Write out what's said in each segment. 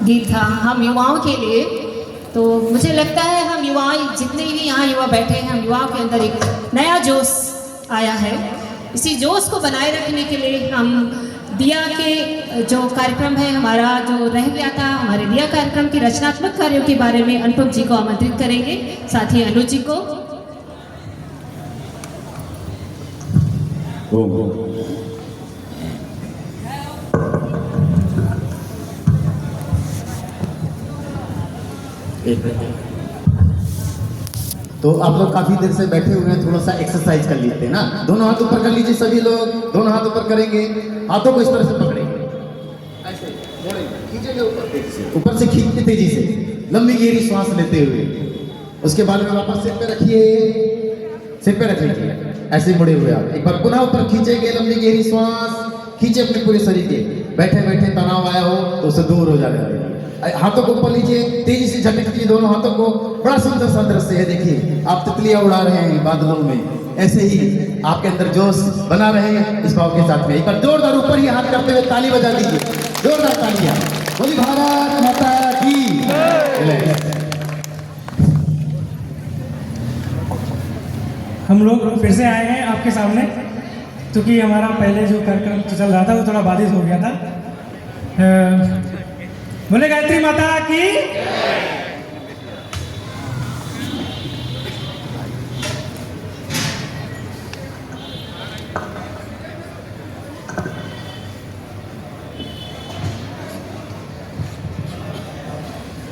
गीत था हम युवाओं के लिए। तो मुझे लगता है हम युवा जितने भी यहाँ युवा बैठे हैं, हम युवाओं के अंदर एक नया जोश आया है। इसी जोश को बनाए रखने के लिए हम दिया के जो कार्यक्रम है हमारा जो रह गया था, हमारे दिया कार्यक्रम की रचनात्मक कार्यों के बारे में अनुपम जी को आमंत्रित करेंगे, साथ ही अनुज जी को। तो आप लोग काफी देर से बैठे हुए हैं, थोड़ा सा एक्सरसाइज कर लेते हैं ना। दोनों हाथ ऊपर कर लीजिए, सभी लोग दोनों हाथ ऊपर करेंगे, हाथों को इस तरह से पकड़ेंगे, ऐसे खींचेंगे ऊपर से खींचते तेजी से, लंबी गहरी श्वास लेते हुए। उसके बाद में वापस सिर पे रखिए, सिर पे रख लीजिए, ऐसे मुड़े हुए आप एक बार पुनः ऊपर खींचेंगे, लंबी गहरी श्वास खींचे अपने पूरे शरीर के। बैठे बैठे तनाव आया हो तो उसे दूर हो जाएगा। हाथों को ऊपर लीजिए, तेजी से झटक दीजिए दोनों हाथों को। बड़ा सुंदर सा दृश्य है, देखिए आप तितलियां उड़ा रहे हैं बादलों में। ऐसे ही आपके अंदर जोश बना रहे इस भाव के साथ में एक बार जोरदार ऊपर ही हाथ करते हुए ताली बजा दीजिए, जोरदार तालियां। बोली भारत माता की। हम लोग फिर से आए हैं आपके सामने, क्योंकि हमारा पहले जो कार्यक्रम चल रहा था वो थोड़ा बाधित हो गया था। बोले गायत्री माता की।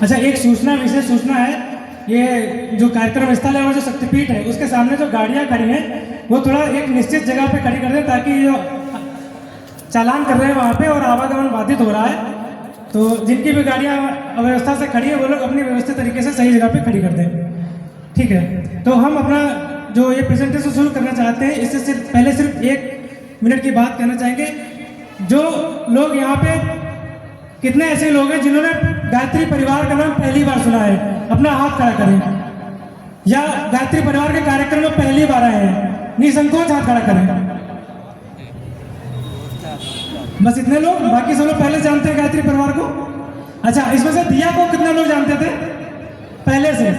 अच्छा, एक सूचना, विशेष सूचना है। ये जो कार्यक्रम स्थल है और जो शक्तिपीठ है उसके सामने जो गाड़ियां खड़ी हैं वो थोड़ा एक निश्चित जगह पे खड़ी कर दें, ताकि जो चालान कर रहे हैं वहाँ पे और आवागमन बाधित हो रहा है। तो जिनकी भी गाड़ियाँ अव्यवस्था से खड़ी है वो लोग अपनी व्यवस्थित तरीके से सही जगह पे खड़ी कर दें, ठीक है। तो हम अपना जो ये प्रेजेंटेशन शुरू करना चाहते हैं, इससे पहले सिर्फ 1 मिनट की बात कहना चाहेंगे। जो लोग यहाँ पे, कितने ऐसे लोग हैं जिन्होंने गायत्री परिवार का नाम पहली बार सुना है? अपना हाथ खड़ा करें। या गायत्री परिवार के कार्यक्रम में पहली बार आए हैं? निसंकोच हाथ खड़ा करें। बस इतने लोग, बाकी सब लोग पहले जानते हैं गायत्री परिवार को। अच्छा, इसमें से दिया को कितने लोग जानते थे पहले से?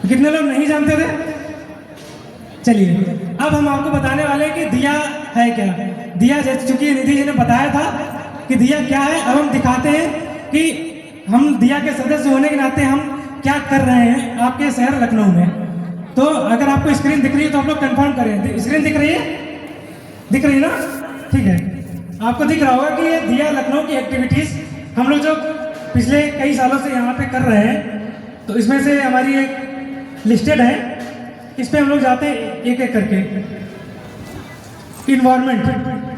कितने लोग नहीं जानते थे? चलिए अब हम आपको बताने वाले हैं कि दिया है क्या। दिया, जैसे चूंकि निधि जी ने बताया था कि दिया क्या है, अब हम दिखाते हैं कि हम दिया के सदस्य होने के नाते हम क्या कर रहे हैं आपके शहर लखनऊ में। तो अगर आपको स्क्रीन दिख रही है तो आप लोग कंफर्म करें। स्क्रीन दिख रही है? दिख रही है ना? ठीक है, आपको दिख रहा होगा कि ये दिया लखनऊ की एक्टिविटीज़ हम लोग जो पिछले कई सालों से यहाँ पे कर रहे हैं, तो इसमें से हमारी एक लिस्टेड है, इस पे हम लोग जाते हैं एक एक करके। इन्वायरमेंट,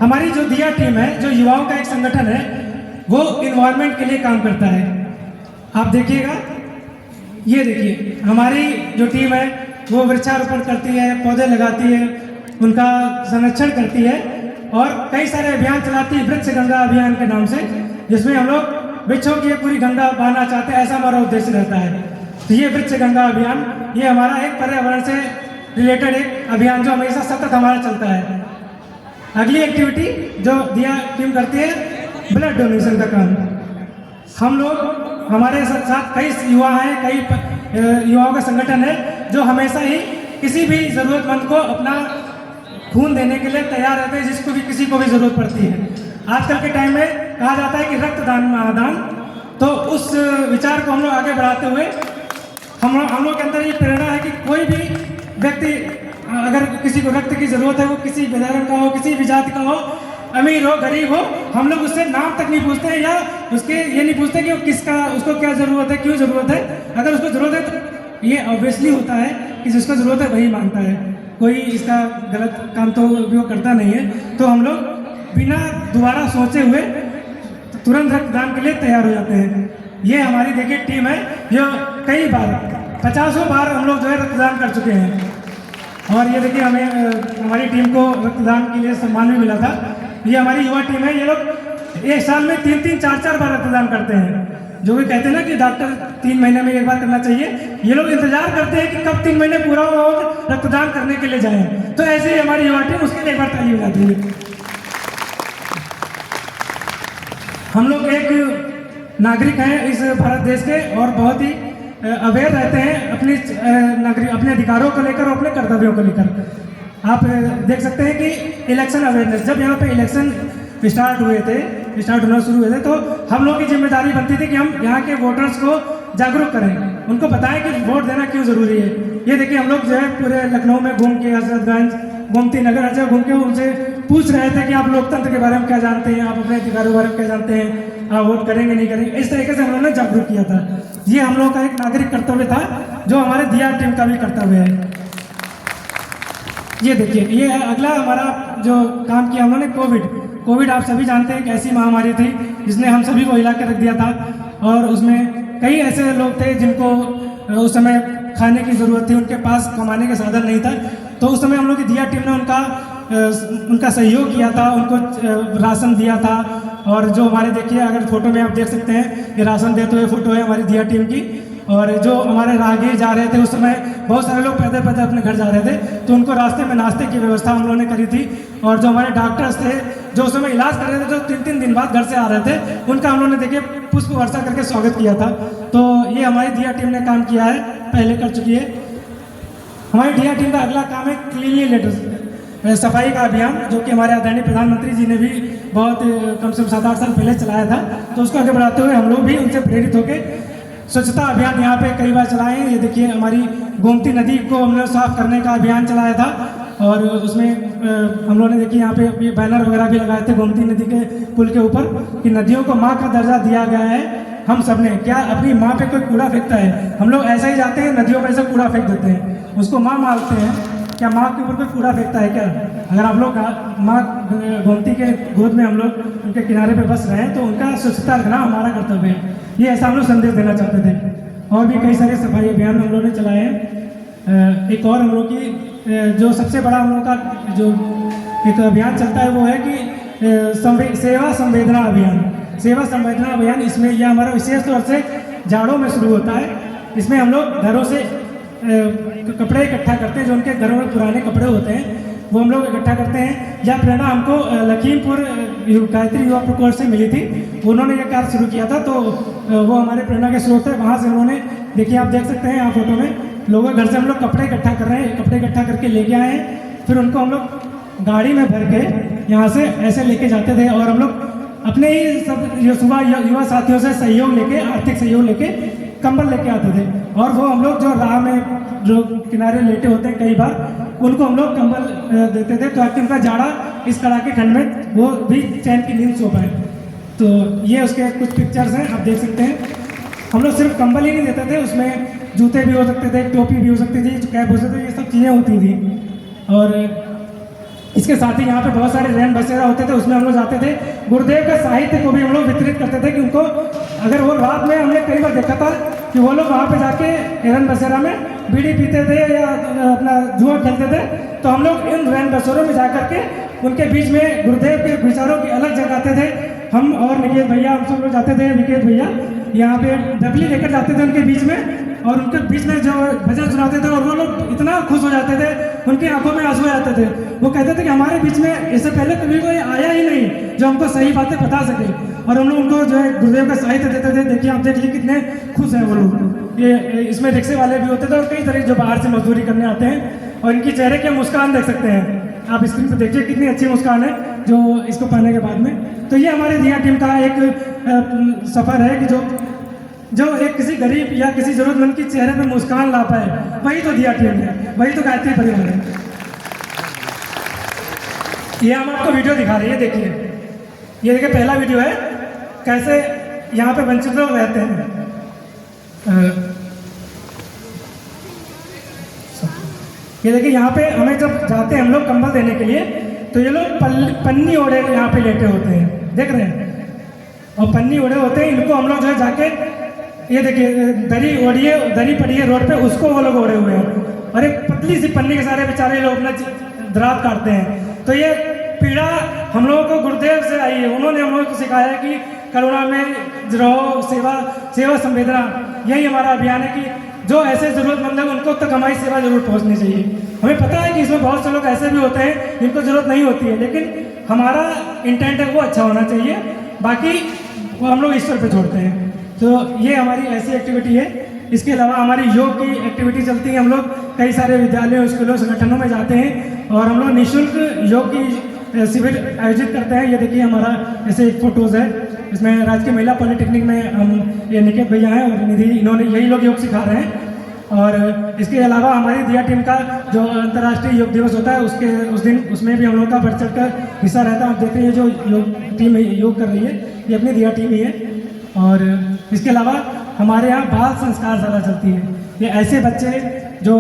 हमारी जो दिया टीम है, जो युवाओं का एक संगठन है, वो इन्वायरमेंट के लिए काम करता है। आप देखिएगा, ये देखिए हमारी जो टीम है वो वृक्षारोपण करती है, पौधे लगाती है, उनका संरक्षण करती है और कई सारे अभियान चलाती है, वृक्ष गंगा अभियान के नाम से, जिसमें हम लोग वृक्षों की पूरी गंगा बहाना चाहते हैं, ऐसा हमारा उद्देश्य रहता है। तो ये वृक्ष गंगा अभियान, ये हमारा एक पर्यावरण से रिलेटेड एक अभियान जो हमेशा सतत हमारा चलता है। अगली एक्टिविटी जो दिया टीम करती है, ब्लड डोनेशन का काम। हम लोग, हमारे साथ कई युवा हैं, कई युवाओं का संगठन है जो हमेशा ही किसी भी ज़रूरतमंद को अपना खून देने के लिए तैयार रहते हैं, जिसको भी किसी को भी ज़रूरत पड़ती है। आजकल के टाइम में कहा जाता है कि रक्तदान महादान, तो उस विचार को हम लोग आगे बढ़ाते हुए हम लोग के अंदर ये प्रेरणा है कि कोई भी व्यक्ति अगर किसी को रक्त की ज़रूरत है, वो किसी भी धर्म का हो, किसी भी जाति का हो, अमीर हो, गरीब हो, हम लोग उससे नाम तक नहीं पूछते हैं या उसके ये नहीं पूछते कि वो किसका, उसको क्या ज़रूरत है, क्यों ज़रूरत है। अगर उसको ज़रूरत है तो ये ऑब्वियसली होता है कि जिसको ज़रूरत है वही मांगता है, कोई इसका गलत काम तो वो करता नहीं है। तो हम लोग बिना दोबारा सोचे हुए तुरंत रक्तदान के लिए तैयार हो जाते हैं। ये हमारी देखिए टीम है जो कई बार 50 बार हम लोग जो है रक्तदान कर चुके हैं। और ये देखिए हमें हमारी टीम को रक्तदान के लिए सम्मान भी मिला था। ये हमारी युवा टीम है, ये लोग एक साल में 3-3, 4-4 बार रक्तदान करते हैं। जो भी कहते हैं ना कि डॉक्टर 3 महीने में एक बार करना चाहिए, ये लोग इंतजार करते हैं कि कब 3 महीने पूरा हुआ हो रक्तदान करने के लिए जाएं। तो ऐसे ही हमारी युवा टीम उसके लिए एक बार ताली बजाती है। हम लोग एक नागरिक हैं इस भारत देश के और बहुत ही अवेयर रहते हैं अपने अधिकारों को लेकर और अपने कर्तव्यों को लेकर। आप देख सकते हैं कि इलेक्शन अवेयरनेस, जब यहाँ पे इलेक्शन स्टार्ट होना शुरू हुए थे तो हम लोगों की जिम्मेदारी बनती थी कि हम यहाँ के वोटर्स को जागरूक करें, उनको बताएं कि वोट देना क्यों ज़रूरी है। ये देखिए हम लोग जो है पूरे लखनऊ में घूम के, हजरतगंज, गोमती नगर ऐसे घूम के उनसे पूछ रहे थे कि आप लोकतंत्र के बारे में क्या जानते हैं, आप अपने अधिकारों के बारे में क्या जानते हैं, आप वोट करेंगे नहीं करेंगे। इस तरीके से हम लोगों ने जागरूक किया था। ये हम लोगों का एक नागरिक कर्तव्य था जो हमारे दिया टीम का भी कर्तव्य है। ये देखिए, ये अगला हमारा जो काम किया हम लोगों ने कोविड आप सभी जानते हैं कि ऐसी महामारी थी जिसने हम सभी को हिला के रख दिया था और उसमें कई ऐसे लोग थे जिनको उस समय खाने की ज़रूरत थी, उनके पास कमाने का साधन नहीं था। तो उस समय हम लोग की दिया टीम ने उनका सहयोग किया था, उनको राशन दिया था। और जो हमारे देखिए अगर फोटो में आप देख सकते हैं ये राशन देते हुए फोटो है हमारी दिया टीम की। और जो हमारे राहगीर जा रहे थे उस समय बहुत सारे लोग पैदल पैदल अपने घर जा रहे थे तो उनको रास्ते में नाश्ते की व्यवस्था हम लोगों ने करी थी। और जो हमारे डॉक्टर्स थे जो उस समय इलाज कर रहे थे, जो 3-3 दिन बाद घर से आ रहे थे, उनका हम लोगों ने देखिए पुष्प वर्षा करके स्वागत किया था। तो ये हमारी दिया टीम ने काम किया है, पहले कर चुकी है। हमारी दिया टीम का अगला काम है क्लीनलीनेस, सफाई का अभियान, जो कि हमारे आदरणीय प्रधानमंत्री जी ने भी बहुत कम से कम 7-8 साल पहले चलाया था। तो उसको आगे बढ़ाते हुए हम लोग भी उनसे प्रेरित होकर स्वच्छता अभियान यहाँ पे कई बार चलाए हैं। ये देखिए हमारी गोमती नदी को हमने साफ करने का अभियान चलाया था और उसमें हम लोगों ने देखिए यहाँ पे ये बैनर वगैरह भी लगाए थे गोमती नदी के पुल के ऊपर कि नदियों को माँ का दर्जा दिया गया है। हम सब ने क्या अपनी माँ पे कोई कूड़ा फेंकता है, हम लोग ऐसा ही जाते हैं नदियों पे ऐसे कूड़ा फेंक देते हैं, उसको माँ मानते हैं। क्या माँ के ऊपर कोई कूड़ा फेंकता है क्या? अगर आप लोग माँ गोमती के गोद में हम लोग उनके किनारे पे बस रहे हैं तो उनका स्वच्छता रखना हमारा कर्तव्य है। ये ऐसा हम लोग संदेश देना चाहते थे। और भी कई सारे सफाई अभियान हम लोगों ने चलाए हैं। एक और हम लोग की जो सबसे बड़ा हम लोग का जो एक अभियान चलता है वो है कि सेवा संवेदना अभियान। सेवा संवेदना अभियान, इसमें यह हमारा विशेष तौर से जाड़ों में शुरू होता है। इसमें हम लोग घरों से कपड़े इकट्ठा करते हैं, जो उनके घरों में पुराने कपड़े होते हैं वो हम लोग इकट्ठा करते हैं। यह प्रेरणा हमको लखीमपुर गायत्री युवा प्रकोष्ठ से मिली थी, उन्होंने ये कार्य शुरू किया था तो वो हमारे प्रेरणा के स्रोत है। वहाँ से उन्होंने देखिए आप देख सकते हैं यहाँ फोटो में लोगों घर से हम लोग कपड़े इकट्ठा कर रहे हैं, कपड़े इकट्ठा करके लेके आए हैं। फिर उनको हम लोग गाड़ी में भर के यहाँ से ऐसे लेके जाते थे और हम लोग अपने ही सब युवा साथियों से सहयोग लेके, आर्थिक सहयोग लेके कंबल लेके आते थे। और वो हम लोग जो राह में जो किनारे लेटे होते हैं कई बार उनको हम लोग कंबल देते थे ताकि उनका जाड़ा इस कड़ाके ठंड में वो भी चैन की नींद सो पाए। तो ये उसके कुछ पिक्चर्स हैं, आप देख सकते हैं। हम लोग सिर्फ कंबल ही नहीं देते थे, उसमें जूते भी हो सकते थे, टोपी भी हो सकती थी, कैप हो सकती थी, ये सब चीज़ें होती थी। और इसके साथ ही यहाँ पे बहुत सारे रैन बसेरा होते थे, उसमें हम लोग जाते थे। गुरुदेव का साहित्य को भी हम लोग वितरित करते थे कि उनको अगर वो रात में हमने कई बार देखा था कि वो लोग वहाँ पे जाके रैन बसेरा में बीड़ी पीते थे या अपना जुआ खेलते थे, तो हम लोग इन रैन बसेरों में जा करके उनके बीच में गुरुदेव के विचारों की अलग जगाते थे। हम और निकेत भैया हम सब लोग जाते थे, निकेत भैया यहाँ पे डबली लेकर जाते थे उनके बीच में और उनके बीच में जो भजन सुनाते थे और वो लोग इतना खुश हो जाते थे, उनकी आंखों में आंसू आ जाते थे। वो कहते थे कि हमारे बीच में इससे पहले कभी कोई आया ही नहीं जो हमको सही बातें बता सके। और हम लोग उनको जो है गुरुदेव का साहित्य देते थे। देखिए आप देख लीजिए कितने खुश हैं वो लोग। ये इसमें रिक्शे वाले भी होते थे और कई तरह जो बाहर से मजदूरी करने आते हैं और इनकी चेहरे की मुस्कान देख सकते हैं आप स्क्रीन पर। देखिए कितनी अच्छी मुस्कान है जो इसको पाने के बाद में। तो ये हमारे दिया टीम का एक सफ़र है कि जो एक किसी गरीब या किसी जरूरतमंद की चेहरे पे मुस्कान ला पाए, वही तो दिया टीम है, वही तो गायत्री परिवार है। ये हम आपको वीडियो दिखा रहे हैं, देखिए ये देखिए पहला वीडियो है कैसे यहाँ पे वंचित लोग रहते हैं। ये देखिए यहाँ पे हमें जब जाते हैं हम लोग कंबल देने के लिए तो ये लोग पन्नी ओढ़े यहाँ पे लेटे होते हैं, देख रहे हैं, और पन्नी ओढ़े होते हैं। इनको हम लोग जो है जाके ये देखिए दरी पड़ी है रोड पे, उसको वो लोग ओढ़े हुए हैं और एक पतली सी पन्नी के सारे बेचारे लोग अपना दरात काटते हैं। तो ये पीड़ा हम लोगों को गुरुदेव से आई है, उन्होंने हम लोगों को सिखाया कि करुणा में रहो, सेवा संवेदना। यही हमारा अभियान है कि जो ऐसे ज़रूरतमंद हैं उनको तक हमारी सेवा जरूर पहुंचनी चाहिए। हमें पता है कि इसमें बहुत से लोग ऐसे भी होते हैं जिनको ज़रूरत नहीं होती है, लेकिन हमारा इंटेंट है वो अच्छा होना चाहिए, बाकी वो हम लोग ईश्वर पे छोड़ते हैं। तो ये हमारी ऐसी एक्टिविटी है। इसके अलावा हमारी योग की एक्टिविटी चलती है। हम लोग कई सारे विद्यालयों, स्कूलों, संगठनों में जाते हैं और हम लोग निःशुल्क योग की शिविर आयोजित करते हैं। ये देखिए हमारा ऐसे एक फोटोज़ है, इसमें राजकीय महिला पॉलिटेक्निक में हम ये निकेत भैया हैं और निधि, इन्होंने यही लोग योग सिखा रहे हैं। और इसके अलावा हमारी दिया टीम का जो अंतर्राष्ट्रीय योग दिवस होता है उस दिन उसमें भी हम लोग का बढ़ चढ़ कर हिस्सा रहता है। आप देख रहे हैं जो योग टीम योग कर रही है ये अपनी दिया टीम ही है। और इसके अलावा हमारे यहाँ बाल संस्कारशाला चलती है। ये ऐसे बच्चे जो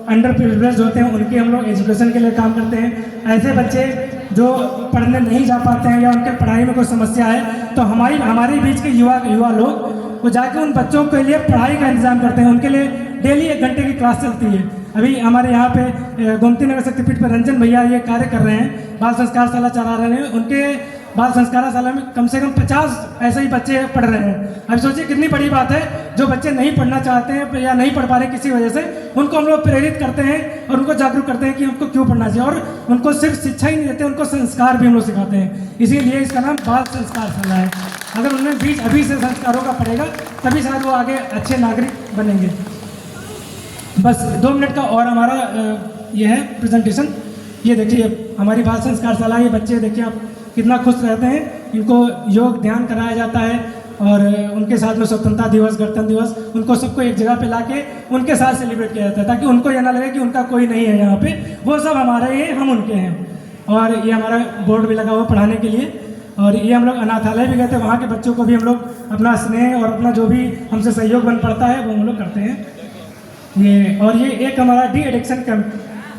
अंडर प्रिविलेज होते हैं उनके हम लोग एजुकेशन के लिए काम करते हैं। ऐसे बच्चे जो पढ़ने नहीं जा पाते हैं या उनके पढ़ाई में कोई समस्या है तो हमारे बीच के युवा लोग वो जाके उन बच्चों के लिए पढ़ाई का इंतजाम करते हैं। उनके लिए डेली 1 घंटे की क्लास चलती है। अभी हमारे यहाँ पे गोमती नगर शक्तिपीठ पर रंजन भैया ये कार्य कर रहे हैं, बाल संस्कारशाला चला रहे हैं। उनके बाल संस्कारशाला में कम से कम 50 ऐसे ही बच्चे पढ़ रहे हैं। अब सोचिए कितनी बड़ी बात है। जो बच्चे नहीं पढ़ना चाहते हैं या नहीं पढ़ पा रहे किसी वजह से, उनको हम लोग प्रेरित करते हैं और उनको जागरूक करते हैं कि हमको क्यों पढ़ना चाहिए। और उनको सिर्फ शिक्षा ही नहीं देते, उनको संस्कार भी हम लोग सिखाते हैं। इसीलिए इसका नाम बाल संस्कारशाला है। अगर उनमें बीज अभी से संस्कारों का पड़ेगा तभी शायद वो आगे अच्छे नागरिक बनेंगे। बस 2 मिनट का और हमारा ये है प्रेजेंटेशन। ये देखिए हमारी बाल संस्कारशाला, ये बच्चे देखिए आप कितना खुश रहते हैं। इनको योग ध्यान कराया जाता है और उनके साथ में स्वतंत्रता दिवस, गणतंत्र दिवस, उनको सबको एक जगह पे लाके उनके साथ सेलिब्रेट किया जाता है ताकि उनको ये ना लगे कि उनका कोई नहीं है यहाँ पे। वो सब हमारे हैं, हम उनके हैं। और ये हमारा बोर्ड भी लगा हुआ पढ़ाने के लिए। और ये हम लोग अनाथालय भी गए थे, वहाँ के बच्चों को भी हम लोग अपना स्नेह और अपना जो भी हमसे सहयोग बन पड़ता है वो हम लोग करते हैं। ये एक हमारा डी एडिक्शन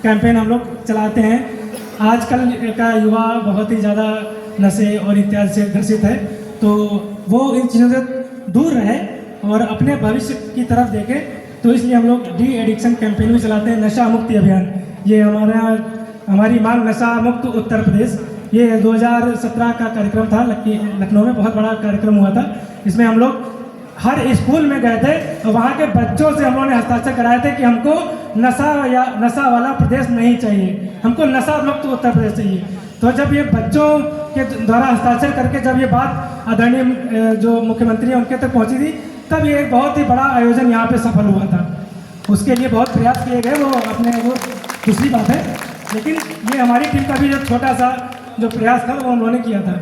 कैंपेन हम लोग चलाते हैं। आजकल का युवा बहुत ही ज़्यादा नशे और इत्यादि से ग्रसित है, तो वो इन चीज़ों से दूर रहे और अपने भविष्य की तरफ देखे, तो इसलिए हम लोग डी एडिक्शन कैंपेन भी चलाते हैं। नशा मुक्ति अभियान, ये हमारी मांग नशा मुक्त उत्तर प्रदेश, ये 2017 का कार्यक्रम था। लखनऊ में बहुत बड़ा कार्यक्रम हुआ था। इसमें हम लोग हर स्कूल में गए थे और वहाँ के बच्चों से हम लोगों ने हस्ताक्षर कराए थे कि हमको नशा वाला प्रदेश नहीं चाहिए, हमको नशा मुक्त उत्तर प्रदेश चाहिए। तो जब ये बच्चों के द्वारा हस्ताक्षर करके जब ये बात आदरणीय जो मुख्यमंत्री हैं उनके तक पहुँची थी, तब ये एक बहुत ही बड़ा आयोजन यहाँ पे सफल हुआ था। उसके लिए बहुत प्रयास किए गए, वो दूसरी बात है। लेकिन ये हमारी टीम का भी जो छोटा सा जो प्रयास था वो उन्होंने किया था।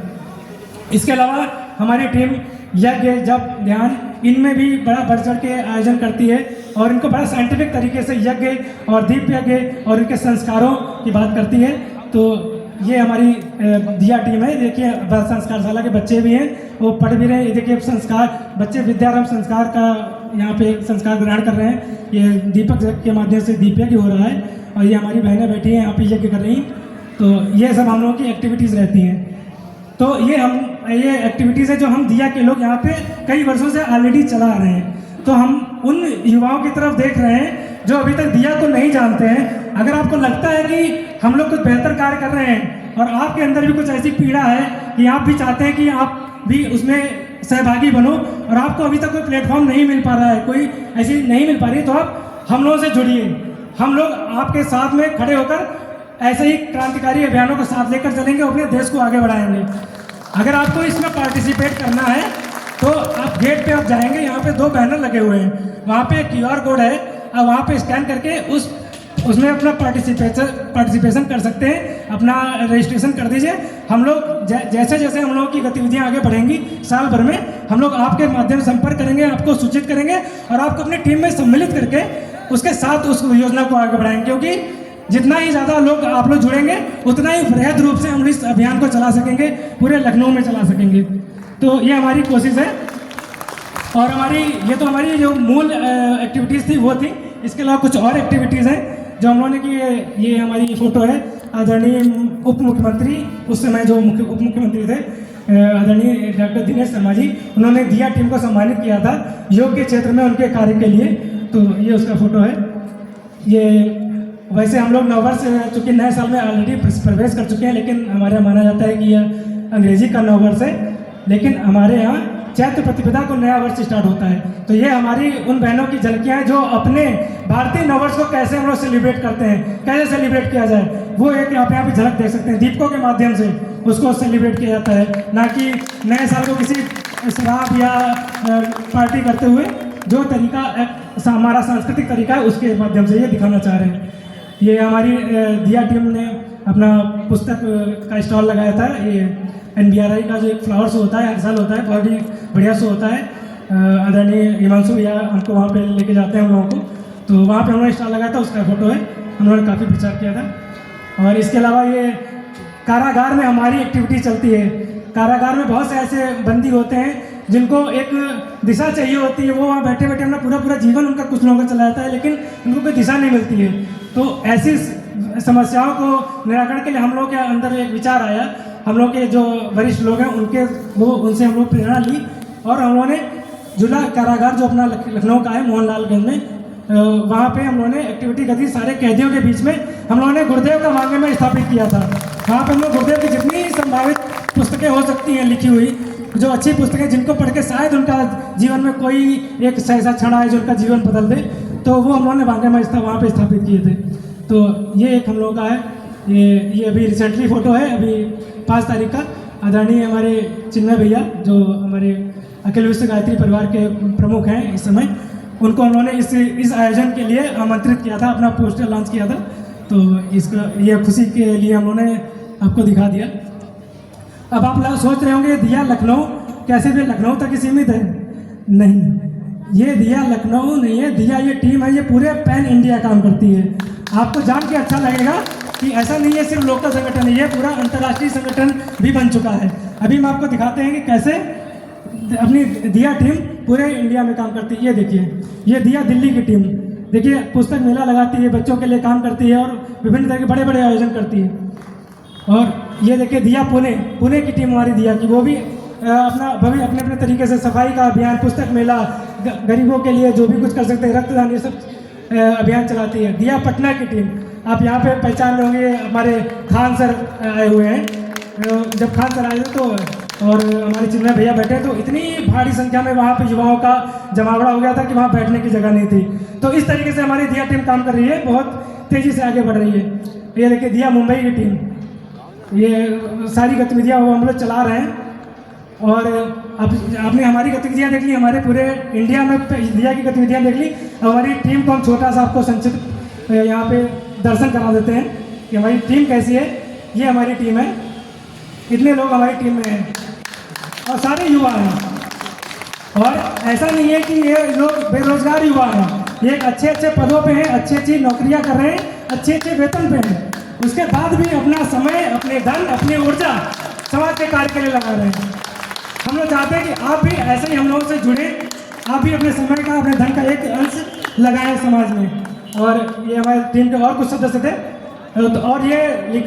इसके अलावा हमारी टीम यज्ञ, जप, ध्यान, इनमें भी बड़ा बढ़ चढ़ के आयोजन करती है और इनको बड़ा साइंटिफिक तरीके से यज्ञ और दीप यज्ञ और इनके संस्कारों की बात करती है। तो ये हमारी दिया टीम है। देखिए बाल संस्कारशाला के बच्चे भी हैं, वो पढ़ भी रहे हैं। देखिए संस्कार बच्चे विद्यारंभ संस्कार का यहाँ पे संस्कार ग्रहण कर रहे हैं। ये दीपक के माध्यम से दीप यज्ञ हो रहा है और ये हमारी बहनें बैठी हैं यहाँ पे यज्ञ कर रही हैं। तो ये सब हम लोगों की एक्टिविटीज़ रहती हैं। तो ये एक्टिविटीज़ है जो हम दिया के लोग यहाँ पे कई वर्षों से ऑलरेडी चला रहे हैं। तो हम उन युवाओं की तरफ देख रहे हैं जो अभी तक दिया को नहीं जानते हैं। अगर आपको लगता है कि हम लोग कुछ बेहतर कार्य कर रहे हैं और आपके अंदर भी कुछ ऐसी पीड़ा है कि आप भी चाहते हैं कि आप भी उसमें सहभागी बनो और आपको अभी तक कोई प्लेटफॉर्म नहीं मिल पा रहा है, कोई ऐसी नहीं मिल पा रही, तो आप हम लोगों से जुड़िए। हम लोग आपके साथ में खड़े होकर ऐसे ही क्रांतिकारी अभियानों को साथ लेकर चलेंगे, अपने देश को आगे बढ़ाएंगे। अगर आपको इसमें पार्टिसिपेट करना है तो आप गेट पे आप जाएंगे, यहाँ पे 2 बैनर लगे हुए हैं, वहाँ पे QR कोड है, आप वहाँ पे स्कैन करके उसमें अपना पार्टिसिपेशन कर सकते हैं, अपना रजिस्ट्रेशन कर दीजिए। हम लोग जैसे जैसे हम लोगों की गतिविधियाँ आगे बढ़ेंगी साल भर में, हम लोग आपके माध्यम से संपर्क करेंगे, आपको सूचित करेंगे और आपको अपनी टीम में सम्मिलित करके उसके साथ उस योजना को आगे बढ़ाएंगे। क्योंकि जितना ही ज़्यादा लोग आप लोग जुड़ेंगे उतना ही वृहद रूप से हम इस अभियान को चला सकेंगे, पूरे लखनऊ में चला सकेंगे। तो ये हमारी कोशिश है। और ये तो हमारी जो मूल एक्टिविटीज़ थी वो थी। इसके अलावा कुछ और एक्टिविटीज़ हैं जो हम लोगों ने की। ये हमारी फ़ोटो है आदरणीय उप मुख्यमंत्री, उस समय जो उप मुख्यमंत्री थे आदरणीय डॉक्टर दिनेश शर्मा जी, उन्होंने दिया टीम को सम्मानित किया था योग के क्षेत्र में उनके कार्य के लिए। तो ये उसका फ़ोटो है। ये वैसे हम लोग नववर्ष चूँकि नए साल में ऑलरेडी प्रवेश कर चुके हैं, लेकिन हमारे यहाँ माना जाता है कि यह अंग्रेजी का नववर्ष है, लेकिन हमारे यहाँ चैत्र प्रतिपदा को नया वर्ष स्टार्ट होता है। तो ये हमारी उन बहनों की झलकियाँ हैं जो अपने भारतीय नववर्ष को कैसे हम लोग सेलिब्रेट करते हैं, कैसे सेलिब्रेट किया जाए, वो एक आप यहाँ पे झलक देख सकते हैं। दीपकों के माध्यम से उसको सेलिब्रेट किया जाता है, ना कि नए साल को किसी शराब या पार्टी करते हुए जो तरीका हमारा सांस्कृतिक तरीका है उसके माध्यम से ये दिखाना चाह रहे हैं। ये हमारी दिया टीम ने अपना पुस्तक का स्टॉल लगाया था। ये NBRI का जो एक फ्लावर शो होता है, हर साल होता है, बहुत ही बढ़िया शो होता है। आदरणीय हिमांशु भैया हमको वहाँ पे लेके जाते हैं हम लोगों को, तो वहाँ पे उन्होंने स्टॉल लगाया था, उसका फोटो है, उन्होंने काफ़ी प्रचार किया था। और इसके अलावा ये कारागार में हमारी एक्टिविटी चलती है। कारागार में बहुत से ऐसे बंदी होते हैं जिनको एक दिशा चाहिए होती है, वो वहाँ बैठे बैठे अपना पूरा जीवन उनका कुछ लोगों का चला जाता है, लेकिन उनको कोई दिशा नहीं मिलती है। तो ऐसी समस्याओं को निराकरण के लिए हम लोग के अंदर एक विचार आया। हम लोग के जो वरिष्ठ लोग हैं उनसे हम लोग प्रेरणा ली और हम लोगों ने झूला कारागार जो अपना लखनऊ का है, मोहनलालगंज में, वहाँ पे हम लोगों ने एक्टिविटी करी। सारे कैदियों के बीच में हम लोगों ने गुरुदेव का वांग्मय में स्थापित किया था। वहाँ पर हम लोग गुरुदेव की जितनी संभावित पुस्तकें हो सकती हैं लिखी हुई, जो अच्छी पुस्तकें जिनको पढ़ के शायद उनका जीवन में कोई एक ऐसा क्षण आए जो उनका जीवन बदल दे, तो वो हम लोगों ने वांग्मय वहाँ पे स्थापित किए थे। तो ये एक हम लोगों का है। ये अभी रिसेंटली फ़ोटो है, अभी 5 तारीख का। आदरणीय हमारे चिन्मय भैया जो हमारे अखिल विश्व गायत्री परिवार के प्रमुख हैं इस समय, उनको उन्होंने इस आयोजन के लिए आमंत्रित किया था, अपना पोस्टर लॉन्च किया था। तो इसका ये खुशी के लिए हम लोगों ने आपको दिखा दिया। अब आप लोग सोच रहे होंगे दिया लखनऊ कैसे भी लखनऊ तक ही सीमित है? नहीं, ये दिया लखनऊ नहीं है। दिया ये टीम है, ये पूरे पैन इंडिया काम करती है। आपको जान के अच्छा लगेगा कि ऐसा नहीं है सिर्फ लोकल संगठन है, ये पूरा अंतर्राष्ट्रीय संगठन भी बन चुका है। अभी हम आपको दिखाते हैं कि कैसे अपनी दिया टीम पूरे इंडिया में काम करती है। ये देखिए, ये दिया दिल्ली की टीम, देखिए पुस्तक मेला लगाती है, बच्चों के लिए काम करती है और विभिन्न तरह के बड़े बड़े आयोजन करती है। और ये देखिए दिया पुणे की टीम हमारी दिया की, वो भी अपने अपने तरीके से सफाई का अभियान, पुस्तक मेला, गरीबों के लिए जो भी कुछ कर सकते हैं, रक्तदान, ये सब अभियान चलाती है। दिया पटना की टीम, आप यहाँ पे पहचान लोगे, हमारे खान सर आए हुए हैं। जब खान सर आए थे तो और हमारे चिन्मय भैया बैठे, तो इतनी भारी संख्या में वहाँ पे युवाओं का जमावड़ा हो गया था कि वहाँ बैठने की जगह नहीं थी। तो इस तरीके से हमारी दिया टीम काम कर रही है, बहुत तेज़ी से आगे बढ़ रही है। ये देखिए दिया मुंबई की टीम, ये सारी गतिविधियाँ वो हम लोग चला रहे हैं। और अब आपने हमारी गतिविधियाँ देख ली, हमारे पूरे इंडिया में दिया की गतिविधियाँ देख ली। हमारी टीम को हम छोटा सा आपको संक्षिप्त यहाँ पे दर्शन करा देते हैं कि हमारी टीम कैसी है। ये हमारी टीम है, इतने लोग हमारी टीम में हैं और सारे युवा हैं। और ऐसा नहीं है कि ये लोग बेरोजगार युवा हैं, ये अच्छे पदों पे हैं, अच्छी नौकरियां कर रहे हैं, अच्छे वेतन पे हैं, उसके बाद भी अपना समय, अपने धन, अपनी ऊर्जा समाज के कार्य के लिए लगा रहे हैं। हम लोग चाहते हैं कि आप भी ऐसे ही हम लोगों से जुड़े, आप भी अपने समय का, अपने धन का एक अंश लगाएं समाज में। और ये हमारी टीम के और कुछ सदस्य थे। और ये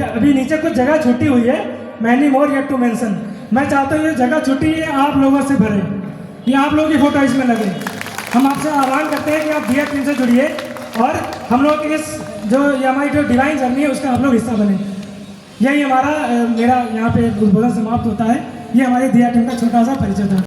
अभी नीचे कुछ जगह छूटी हुई है, many more yet to mention. मैं चाहता हूँ ये जगह छुट्टी है आप लोगों से भरे, ये आप लोगों की फोटो इसमें लगे। हम आपसे आह्वान करते हैं कि आप दिया टीम से जुड़िए और हम लोग की इस ये हमारी जो डिवाइन जर्नी है उसका आप लोग हिस्सा बने। यही मेरा यहाँ पे उद्बोधन समाप्त होता है। ये हमारी दिया टीम का छोटा सा परिचय था।